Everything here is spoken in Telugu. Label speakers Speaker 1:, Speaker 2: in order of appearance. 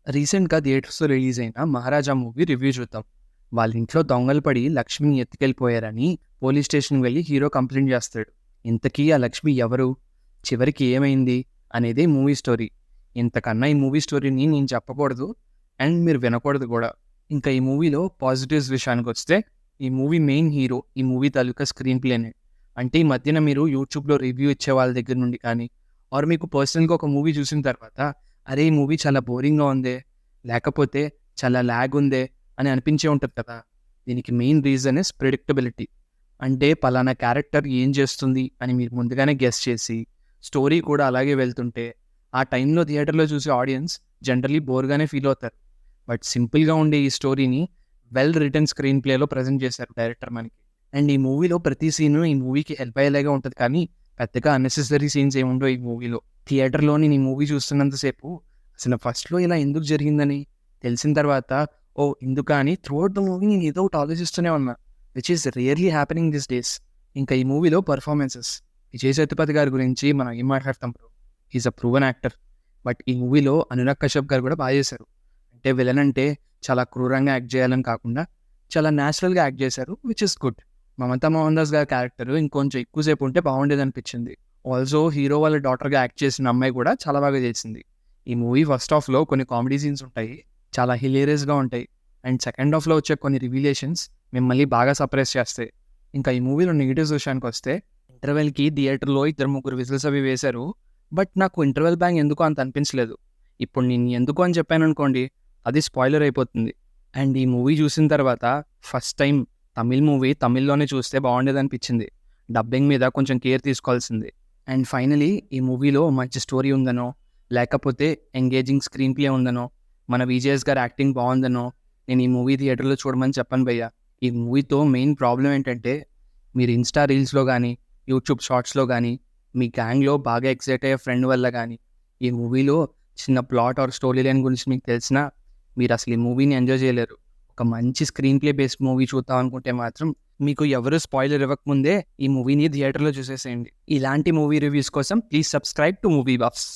Speaker 1: రీసెంట్‌గా థియేటర్స్‌లో రిలీజ్ అయిన 'మహారాజా' మూవీ రివ్యూ చూద్దాం. వాళ్ళ ఇంట్లో దొంగలు పడి లక్ష్మిని ఎత్తుకెళ్ళిపోయారని పోలీస్ స్టేషన్‌కి వెళ్లి హీరో కంప్లెయింట్ చేస్తాడు. ఇంతకీ ఆ లక్ష్మి ఎవరు? చివరికి ఏమైంది? అనేదే మూవీ స్టోరీ. ఇంతకన్నా ఈ మూవీ స్టోరీని నేను చెప్పకూడదు అండ్ మీరు వినకూడదు కూడా. ఇంకా ఈ మూవీలో పాజిటివ్స్ విషయానికొస్తే ఈ మూవీ మెయిన్ హీరో ఈ మూవీ తాలూకా స్క్రీన్ ప్లేనే. అంటే ఈ మధ్యన మీరు యూట్యూబ్‌లో రివ్యూ ఇచ్చే వాళ్ళ దగ్గర నుండి కానీ ఆర్ మీకు పర్సనల్‌గా ఒక మూవీ చూసిన తర్వాత అరే! ఈ మూవీ చాలా బోరింగ్‌గా ఉందే, లేకపోతే చాలా లాగ్ ఉందే అని అనిపించే ఉంటది కదా! దీనికి మెయిన్ రీజన్ ఇస్ ప్రెడిక్టబిలిటీ. అంటే పలానా క్యారెక్టర్ ఏం చేస్తుంది అని మీరు ముందుగానే గెస్ చేసి, స్టోరీ కూడా అలాగే వెళ్తుంటే, ఆ టైంలో థియేటర్‌లో చూసే ఆడియన్స్ జనరల్లీ బోర్‌గానే ఫీల్ అవుతారు. బట్ సింపుల్‌గా ఉండే ఈ స్టోరీని వెల్ రిటెన్ స్క్రీన్ ప్లేలో ప్రెజెంట్ చేశారు డైరెక్టర్ మనకి. అండ్ ఈ మూవీలో ప్రతి సీను ఈ మూవీకి హెల్ప్ అయ్యేలాగే ఉంటది కానీ, పెద్దగా అన్నెసెసరీ సీన్స్ ఏముండవు ఈ మూవీలో. థియేటర్‌లో నేను ఈ మూవీ చూస్తున్నంత సేపు అసలు ఫస్ట్‌లో ఇలా ఎందుకు జరిగిందని తెలిసిన తర్వాత, ఓహ్! ఇందుకా అని త్రూఅవుట్ ద మూవీ నేను ఏదో ఒకటి ఆలోచిస్తూనే ఉన్నా. Which is rarely happening these days. ఇంకా ఈ మూవీలో పెర్ఫార్మన్సెస్. విజయ్ సేతుపతి గారి గురించి మనం ఏం మాట్లాడతాం bro. He is a proven actor. But ఈ మూవీలో అనురాగ్ కశ్యప్ గారు కూడా చేశారు. అంటే విలన్ అంటే చాలా క్రూరంగా యాక్ట్ చేయాలని కాకుండా, చాలా న్యాచురల్‌గా యాక్ట్ చేశారు. Which is good. Mamata Mohan Das గారి క్యారెక్టర్ ఇంకొంచెం ఎక్కువ సేపు ఉంటే బాగుండేదనిపించింది. ఆల్సో హీరో వాళ్ళ డాటర్‌గా యాక్ట్ చేసిన అమ్మాయి కూడా చాలా బాగా చేసింది. ఈ మూవీ ఫస్ట్ హాఫ్‌లో కొన్ని కామెడీ సీన్స్ ఉంటాయి. చాలా హిలేరియస్‌గా ఉంటాయి. అండ్ సెకండ్ హాఫ్‌లో వచ్చే కొన్ని రివీలేషన్స్ మిమ్మల్ని బాగా సర్ప్రైజ్ చేస్తాయి. ఇంకా ఈ మూవీలో నెగెటివ్స్ విషయానికొస్తే, ఇంటర్వెల్‌కి థియేటర్‌లో ఇద్దరు ముగ్గురు విజిల్స్ అవి వేశారు. బట్ నాకు ఇంటర్వెల్ బ్యాంగ్ ఎందుకో అంత అనిపించలేదు. ఇప్పుడు నేను ఎందుకు అని చెప్పాననుకోండి, అది స్పాయిలర్ అయిపోతుంది. అండ్ ఈ మూవీ చూసిన తర్వాత ఫస్ట్ టైమ్ తమిళ్ మూవీ తమిళ్‌లోనే చూస్తే బాగుండేదనిపించింది. డబ్బింగ్ మీద కొంచెం కేర్ తీసుకోవాల్సింది. అండ్ ఫైనలీ ఈ మూవీలో మంచి స్టోరీ ఉందనో, లేకపోతే ఎంగేజింగ్ స్క్రీన్ ప్లే ఉందనో, మన విజేఎస్ గారి యాక్టింగ్ బాగుందనో, నేను ఈ మూవీ థియేటర్‌లో చూడమని చెప్పను భయ్యా. ఈ మూవీతో మెయిన్ ప్రాబ్లమ్ ఏంటంటే, మీరు ఇన్‌స్టా రీల్స్‌లో గానీ, యూట్యూబ్ షార్ట్స్‌లో గానీ, మీ గ్యాంగ్‌లో బాగా ఎక్సైట్ అయ్యే ఫ్రెండ్ వల్ల గానీ, ఈ మూవీలో చిన్న ప్లాట్ ఆర్ స్టోరీ లైన్ గురించి మీకు తెలిసినా, మీరసలు ఈ మూవీని ఎంజాయ్ చేయలేరు. ఒక మంచి స్క్రీన్ ప్లే బేస్డ్ మూవీ చూద్దాం అనుకుంటే మాత్రం, మీకు ఎవరు స్పాయిలర్ ఇవ్వకముందే ఈ మూవీని థియేటర్‌లో చూసేసేయండి. ఇలాంటి మూవీ రివ్యూస్ కోసం please subscribe to movie buffs.